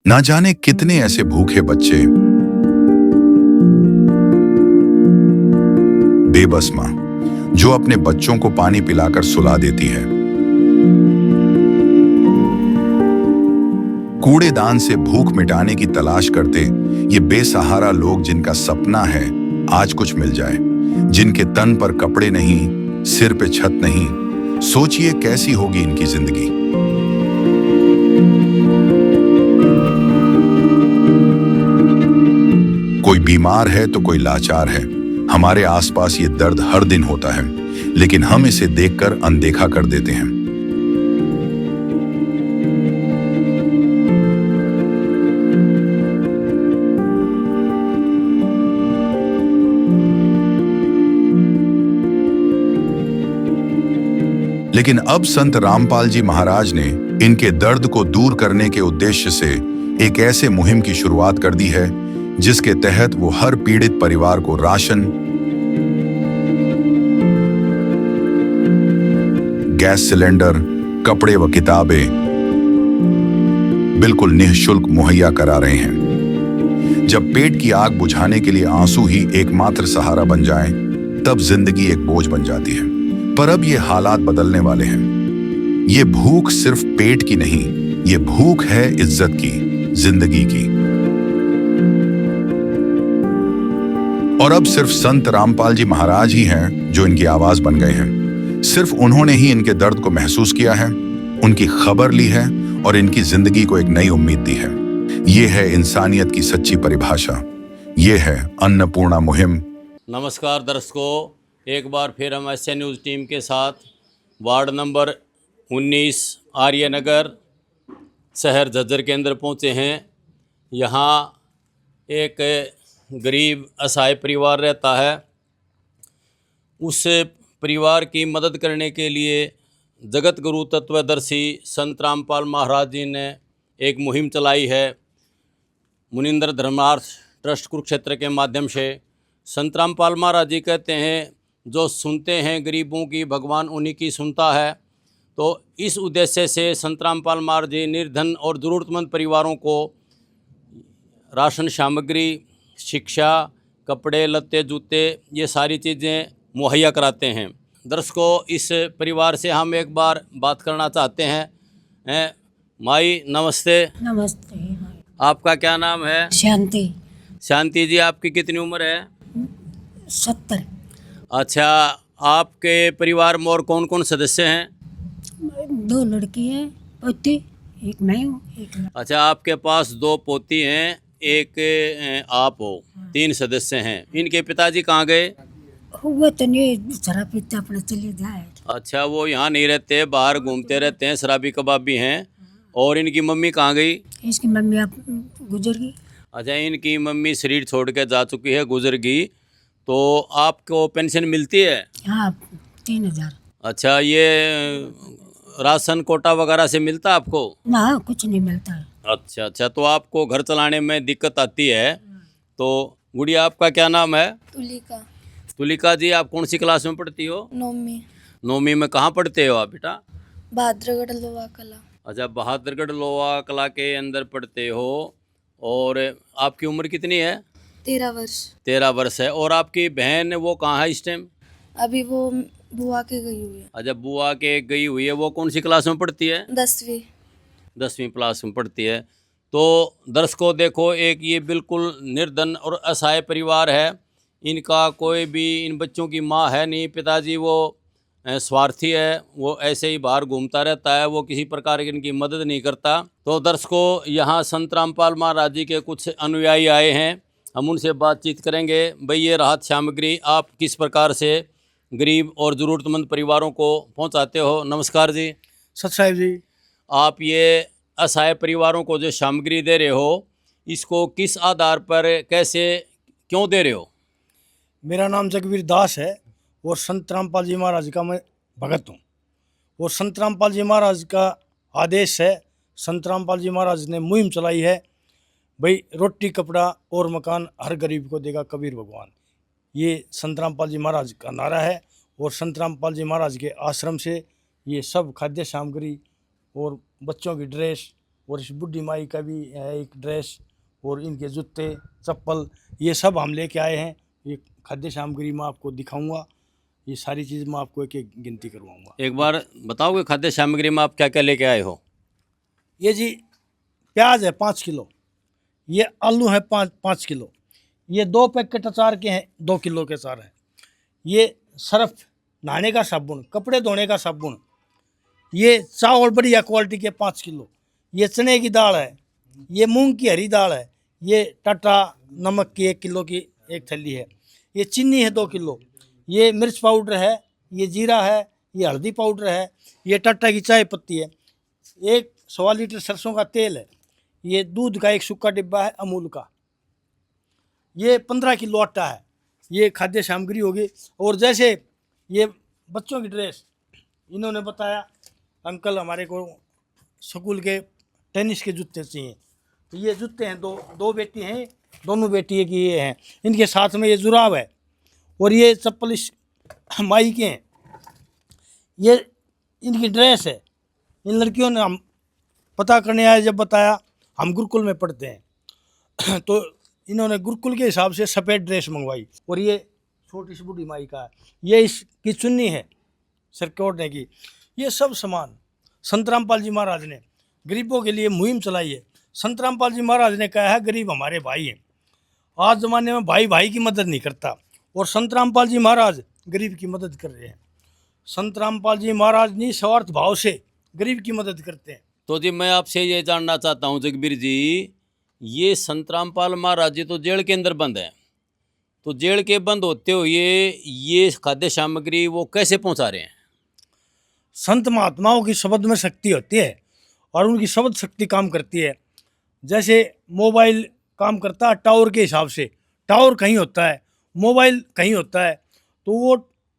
ना जाने कितने ऐसे भूखे बच्चे, बेबस मां जो अपने बच्चों को पानी पिलाकर सुला देती है। कूड़ेदान से भूख मिटाने की तलाश करते ये बेसहारा लोग जिनका सपना है आज कुछ मिल जाए, जिनके तन पर कपड़े नहीं, सिर पे छत नहीं, सोचिए कैसी होगी इनकी जिंदगी। कोई बीमार है तो कोई लाचार है। हमारे आसपास ये दर्द हर दिन होता है, लेकिन हम इसे देखकर अनदेखा कर देते हैं। लेकिन अब संत रामपाल जी महाराज ने इनके दर्द को दूर करने के उद्देश्य से एक ऐसे मुहिम की शुरुआत कर दी है जिसके तहत वो हर पीड़ित परिवार को राशन, गैस सिलेंडर, कपड़े व किताबें बिल्कुल निःशुल्क मुहैया करा रहे हैं। जब पेट की आग बुझाने के लिए आंसू ही एकमात्र सहारा बन जाएं, तब जिंदगी एक बोझ बन जाती है। पर अब ये हालात बदलने वाले हैं। ये भूख सिर्फ पेट की नहीं, ये भूख है इज्जत की, जिंदगी की। और अब सिर्फ संत रामपाल जी महाराज ही हैं जो इनकी आवाज बन गए हैं। सिर्फ उन्होंने ही इनके दर्द को महसूस किया है, उनकी खबर ली है और इनकी जिंदगी को एक नई उम्मीद दी है। ये है इंसानियत की सच्ची परिभाषा। ये है अन्नपूर्णा मुहिम। नमस्कार दर्शकों, एक बार फिर हम एसए न्यूज़ टीम के साथ वार्ड नंबर 19 आर्यनगर शहर झज्जर के अंदर पहुँचे हैं। यहाँ एक गरीब असहाय परिवार रहता है। उस परिवार की मदद करने के लिए जगत गुरु तत्वदर्शी संत रामपाल महाराज जी ने एक मुहिम चलाई है। मुनिंदर धर्मार्थ ट्रस्ट कुरुक्षेत्र के माध्यम से संत रामपाल महाराज जी कहते हैं, जो सुनते हैं गरीबों की, भगवान उन्हीं की सुनता है। तो इस उद्देश्य से संत रामपाल महाराज जी निर्धन और ज़रूरतमंद परिवारों को राशन सामग्री, शिक्षा, कपड़े लत्ते, जूते, ये सारी चीज़ें मुहैया कराते हैं। दर्शकों, इस परिवार से हम एक बार बात करना चाहते हैं। माई नमस्ते। नमस्ते। आपका क्या नाम है? शांति। शांति जी, आपकी कितनी उम्र है? 70। अच्छा, आपके परिवार में और कौन कौन सदस्य हैं? 2 लड़की हैं, पोती, एक मैं हूँ, एक अच्छा, आपके पास 2 पोती हैं, एक आप हो, 3 सदस्य हैं। इनके पिताजी कहाँ गए? हुआ तो नहीं, शराब पीते अपने चले जाए। अच्छा, वो यहाँ नहीं रहते, बाहर घूमते रहते हैं, शराबी कबाबी हैं। और इनकी मम्मी कहाँ गई? इसकी मम्मी अब गुजर गई। अच्छा, इनकी मम्मी शरीर छोड़ के जा चुकी है, गुजर गई। तो आपको पेंशन मिलती है? हाँ, 3000। अच्छा, ये राशन कोटा वगैरह से मिलता है आपको? ना, कुछ नहीं मिलता है। अच्छा, तो आपको घर चलाने में दिक्कत आती है। तो गुड़िया, आपका क्या नाम है? तुलिका। तुलिका जी, आप कौन सी क्लास में पढ़ती हो? 9वीं। 9वीं में। कहाँ पढ़ते हो आप बेटा? बहादुरगढ़ लोहा कला। अच्छा, बहादुरगढ़ लोहा कला के अंदर पढ़ते हो। और आपकी उम्र कितनी है? 13 वर्ष। 13 वर्ष है। और आपकी बहन वो कहाँ है इस टाइम? अभी वो बुआ के गई हुई है। अच्छा, बुआ के गई हुई है। वो कौन सी क्लास में पढ़ती है? 10वीं। 10वीं क्लास में पढ़ती है। तो दर्शकों देखो, एक ये बिल्कुल निर्धन और असहाय परिवार है। इनका कोई भी, इन बच्चों की माँ है नहीं, पिताजी वो स्वार्थी है, वो ऐसे ही बाहर घूमता रहता है, वो किसी प्रकार की इनकी मदद नहीं करता। तो दर्शकों, यहाँ संत रामपाल महाराज जी के कुछ अनुयायी आए हैं, हम उनसे बातचीत करेंगे। भाई, ये राहत सामग्री आप किस प्रकार से गरीब और ज़रूरतमंद परिवारों को पहुँचाते हो? नमस्कार जी। सत साहिब जी। आप ये असहाय परिवारों को जो सामग्री दे रहे हो, इसको किस आधार पर, कैसे, क्यों दे रहे हो? मेरा नाम जगवीर दास है और संत रामपाल जी महाराज का मैं भगत हूँ। और संत रामपाल जी महाराज का आदेश है, संत रामपाल जी महाराज ने मुहिम चलाई है, भाई रोटी कपड़ा और मकान हर गरीब को देगा कबीर भगवान। ये संत रामपाल जी महाराज का नारा है। और संत रामपाल जी महाराज के आश्रम से ये सब खाद्य सामग्री और बच्चों की ड्रेस और इस बुढ़ी माई का भी है एक ड्रेस और इनके जूते चप्पल, ये सब हम लेके आए हैं। ये खाद्य सामग्री मैं आपको दिखाऊंगा, ये सारी चीज़ मैं आपको एक एक गिनती करवाऊंगा। एक बार बताओगे खाद्य सामग्री में आप क्या क्या लेके आए हो? ये जी प्याज है 5 किलो, ये आलू है 5 किलो, ये 2 पैकेट अचार के हैं 2 किलो के अचार है, ये सर्फ नहाने का साबुन, कपड़े धोने का साबुन, ये चावल बढ़िया क्वालिटी के 5 किलो, ये चने की दाल है, ये मूंग की हरी दाल है, ये टाटा नमक की 1 किलो की एक थैली है, ये चीनी है 2 किलो, ये मिर्च पाउडर है, ये जीरा है, ये हल्दी पाउडर है, ये टाटा की चाय पत्ती है, 1 लीटर सरसों का तेल है, ये दूध का एक सूखा डिब्बा है अमूल का, ये 15 किलो आटा है। ये खाद्य सामग्री होगी। और जैसे ये बच्चों की ड्रेस, इन्होंने बताया अंकल हमारे को स्कूल के टेनिस के जूते चाहिए, तो ये जूते हैं, दो बेटी हैं, दोनों बेटी की ये हैं, इनके साथ में ये जुराब है और ये चप्पल इस माई के हैं, ये इनकी ड्रेस है। इन लड़कियों ने हम पता करने आए जब बताया हम गुरुकुल में पढ़ते हैं तो इन्होंने गुरुकुल के हिसाब से सफ़ेद ड्रेस मंगवाई। और ये छोटी सी बूढ़ी माई का है, ये इसकी चुन्नी है सरकोट ने की। ये सब सामान संत रामपाल जी महाराज ने गरीबों के लिए मुहिम चलाई है। संत रामपाल जी महाराज ने कहा है गरीब हमारे भाई हैं। आज ज़माने में भाई भाई की मदद नहीं करता और संत रामपाल जी महाराज गरीब की मदद कर रहे हैं। संत रामपाल जी महाराज निस्वार्थ भाव से गरीब की मदद करते हैं। तो जी मैं आपसे ये जानना चाहता हूँ जगबीर जी, ये संत रामपाल महाराज जी तो जेल के अंदर बंद हैं, तो जेल के बंद होते हुए ये खाद्य सामग्री वो कैसे पहुँचा रहे हैं? संत महात्माओं की शब्द में शक्ति होती है और उनकी शब्द शक्ति काम करती है। जैसे मोबाइल काम करता है टावर के हिसाब से, टावर कहीं होता है, मोबाइल कहीं होता है, तो वो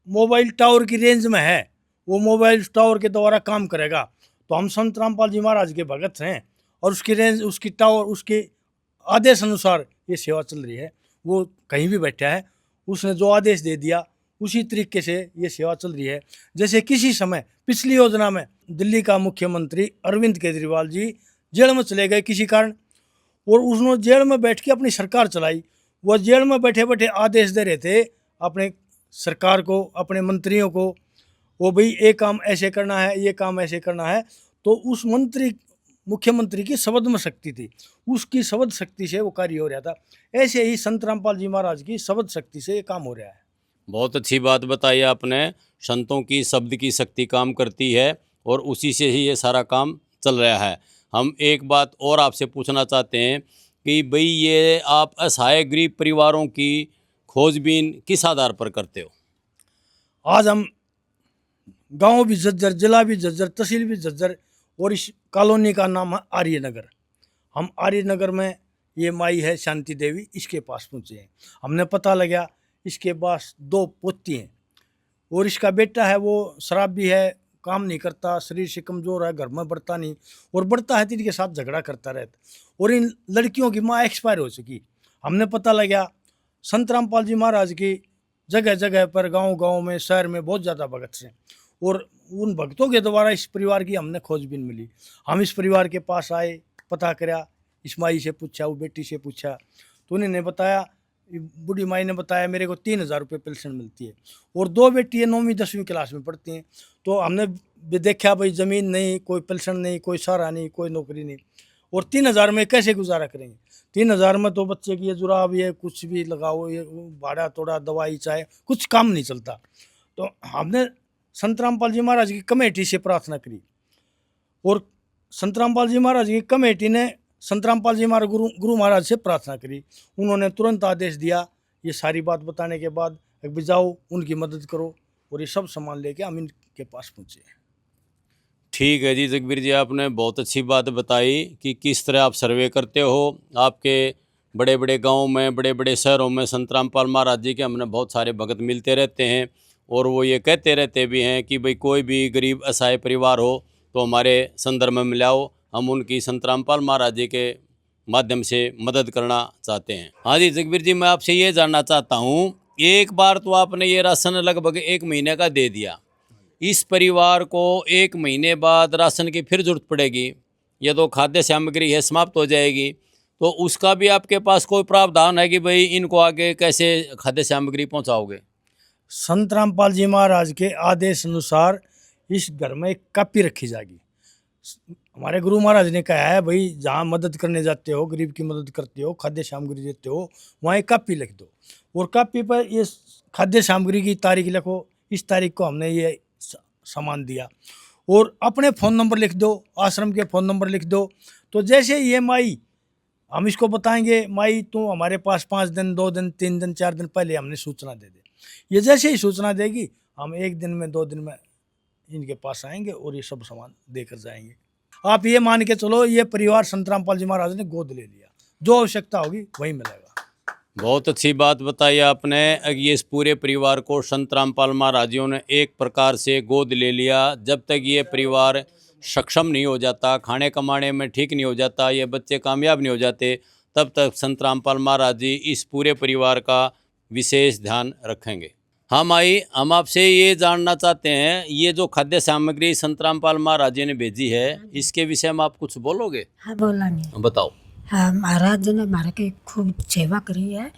मोबाइल टावर की रेंज में है, वो मोबाइल टावर के द्वारा काम करेगा। तो हम संत रामपाल जी महाराज के भगत हैं और उसकी रेंज, उसकी टावर, उसके आदेश अनुसार ये सेवा चल रही है। वो कहीं भी बैठा है, उसने जो आदेश दे दिया उसी तरीके से ये सेवा चल रही है। जैसे किसी समय पिछली योजना में दिल्ली का मुख्यमंत्री अरविंद केजरीवाल जी जेल में चले गए किसी कारण, और उसने जेल में बैठ के अपनी सरकार चलाई। वह जेल में बैठे बैठे आदेश दे रहे थे अपने सरकार को, अपने मंत्रियों को, वो भाई ये काम ऐसे करना है, ये काम ऐसे करना है। तो उस मुख्यमंत्री की शब्द में शक्ति थी, उसकी शब्द शक्ति से वो कार्य हो रहा था। ऐसे ही संत रामपाल जी महाराज की शब्द शक्ति से ये काम हो रहा है। बहुत अच्छी बात बताई आपने। संतों की शब्द की शक्ति काम करती है और उसी से ही ये सारा काम चल रहा है। हम एक बात और आपसे पूछना चाहते हैं कि भाई ये आप असहाय गरीब परिवारों की खोजबीन किस आधार पर करते हो? आज हम गांव भी झज्जर, जिला भी झज्जर, तहसील भी झज्जर, और इस कॉलोनी का नाम है आर्यनगर। हम आर्यनगर में ये माई है शांति देवी, इसके पास पहुँचे हैं। हमने पता लगा इसके पास 2 पोती हैं और इसका बेटा है वो शराबी है, काम नहीं करता, शरीर से कमज़ोर है, घर में बढ़ता नहीं, और बढ़ता है तो इनके साथ झगड़ा करता रहता। और इन लड़कियों की माँ एक्सपायर हो चुकी। हमने पता लगा संत रामपाल जी महाराज की जगह जगह पर, गांव गांव में, शहर में बहुत ज़्यादा भगत हैं, और उन भक्तों के द्वारा इस परिवार की हमने खोजबीन मिली। हम इस परिवार के पास आए, पता करा, इस माई से पूछा, वो बेटी से पूछा, तो उन्होंने बताया, बूढ़ी माई ने बताया मेरे को 3000 रुपये पेंशन मिलती है और 2 बेटी 9वीं 10वीं क्लास में पढ़ती हैं। तो हमने भी देखा भाई ज़मीन नहीं, कोई पेंशन नहीं, कोई सहारा नहीं, कोई नौकरी नहीं, और 3000 में कैसे गुजारा करेंगे? 3000 में तो बच्चे की ये जुराब, ये कुछ भी लगाओ, ये भाड़ा तोड़ा, दवाई, चाय, कुछ काम नहीं चलता। तो हमने संत रामपाल जी महाराज की कमेटी से प्रार्थना करी और संत रामपाल जी महाराज की कमेटी ने संत रामपाल जी महाराज गुरु महाराज से प्रार्थना करी। उन्होंने तुरंत आदेश दिया, ये सारी बात बताने के बाद एक जाओ उनकी मदद करो, और ये सब सामान लेके हम इनके पास पहुँचे। ठीक है जी जगबीर जी, आपने बहुत अच्छी बात बताई कि किस तरह आप सर्वे करते हो। आपके बड़े बड़े गाँव में, बड़े बड़े शहरों में संत रामपाल महाराज जी के हमने बहुत सारे भगत मिलते रहते हैं, और वो ये कहते रहते भी हैं कि भाई कोई भी गरीब असहाय परिवार हो तो हमारे संदर्भ में मिलाओ, हम उनकी संत रामपाल महाराज जी के माध्यम से मदद करना चाहते हैं। हाँ जी जगबीर जी, मैं आपसे ये जानना चाहता हूँ, एक बार तो आपने ये राशन लगभग 1 महीने का दे दिया, इस परिवार को 1 महीने बाद राशन की फिर जरूरत पड़ेगी, ये तो खाद्य सामग्री है समाप्त हो जाएगी, तो उसका भी आपके पास कोई प्रावधान है कि भाई इनको आगे कैसे खाद्य सामग्री पहुंचाओगे? संत रामपाल जी महाराज के आदेश अनुसार इस घर में एक कापी रखी जाएगी। हमारे गुरु महाराज ने कहा है भाई जहाँ मदद करने जाते हो, गरीब की मदद करते हो, खाद्य सामग्री देते हो, वहाँ एक कापी लिख दो और कापी पर ये खाद्य सामग्री की तारीख लिखो, इस तारीख को हमने ये सामान दिया, और अपने फ़ोन नंबर लिख दो, आश्रम के फ़ोन नंबर लिख दो। तो जैसे ये माई हम इसको बताएंगे, माई तू हमारे पास 5 दिन 2 दिन 3 दिन 4 दिन पहले हमने सूचना दे दे, ये जैसे ही सूचना देगी हम 1 दिन में 2 दिन में इनके पास आएंगे और ये सब सामान देकर जाएंगे। आप ये मान के चलो ये परिवार संत रामपाल जी महाराज ने गोद ले लिया, जो आवश्यकता होगी वही मिलेगा। बहुत अच्छी बात बताई आपने। ये इस पूरे परिवार को संत रामपाल महाराजियों ने एक प्रकार से गोद ले लिया। जब तक ये परिवार सक्षम नहीं हो जाता, खाने कमाने में ठीक नहीं हो जाता, ये बच्चे कामयाब नहीं हो जाते, तब तक संत रामपाल महाराज जी इस पूरे परिवार का विशेष ध्यान रखेंगे। हाँ माई, हम आपसे ये जानना चाहते हैं, ये जो खाद्य सामग्री संत रामपाल महाराज जी ने भेजी है, इसके विषय में आप कुछ बोलोगे? हाँ बोलेंगे। बताओ। हाँ, महाराज जी ने हमारे की खूब सेवा करी है,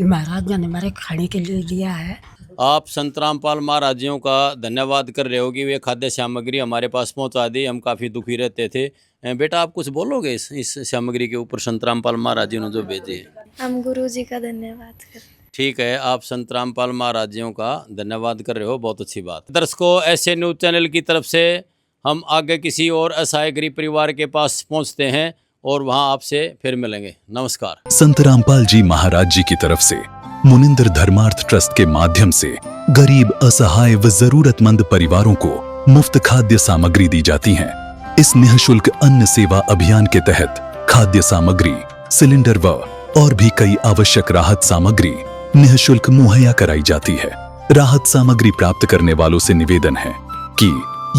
महाराज जी ने हमारे खाने के लिए दिया है। आप संत रामपाल महाराज जियों का धन्यवाद कर रहे हो कि वे खाद्य सामग्री हमारे पास पहुंचा दी। हम काफ़ी दुखी रहते थे। बेटा आप कुछ बोलोगे इस सामग्री के ऊपर संत रामपाल महाराज जी ने जो भेजी है? हम गुरु जी का धन्यवाद करते हैं। ठीक है, आप संत रामपाल महाराज जियों का धन्यवाद कर रहे हो, बहुत अच्छी बात। दर्शकों, ऐसे न्यूज़ चैनल की तरफ से हम आगे किसी और असहाय गरीब परिवार के पास पहुंचते हैं और वहां आपसे फिर मिलेंगे। नमस्कार। संत रामपाल जी महाराज जी की तरफ से मुनिंद्र धर्मार्थ ट्रस्ट के माध्यम से गरीब, असहाय व जरूरतमंद परिवारों को मुफ्त खाद्य सामग्री दी जाती है। इस निःशुल्क अन्न सेवा अभियान के तहत खाद्य सामग्री, सिलेंडर व और भी कई आवश्यक राहत सामग्री निःशुल्क मुहैया कराई जाती है। राहत सामग्री प्राप्त करने वालों से निवेदन है कि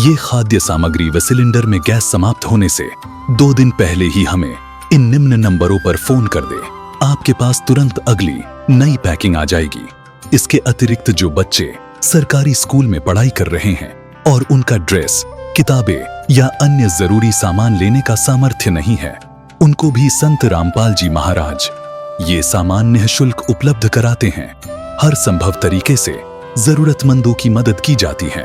ये खाद्य सामग्री व सिलेंडर में गैस समाप्त होने से 2 दिन पहले ही हमें इन निम्न नंबरों पर फोन कर दे। आपके पास तुरंत अगली नई पैकिंग आ जाएगी। इसके अतिरिक्त जो बच्चे सरकारी स्कूल में पढ़ाई कर रहे हैं और उनका ड्रेस, किताबें या अन्य जरूरी सामान लेने का सामर्थ्य नहीं है, उनको भी संत रामपाल जी महाराज ये सामान निःशुल्क उपलब्ध कराते हैं। हर संभव तरीके से जरूरतमंदों की मदद की जाती है।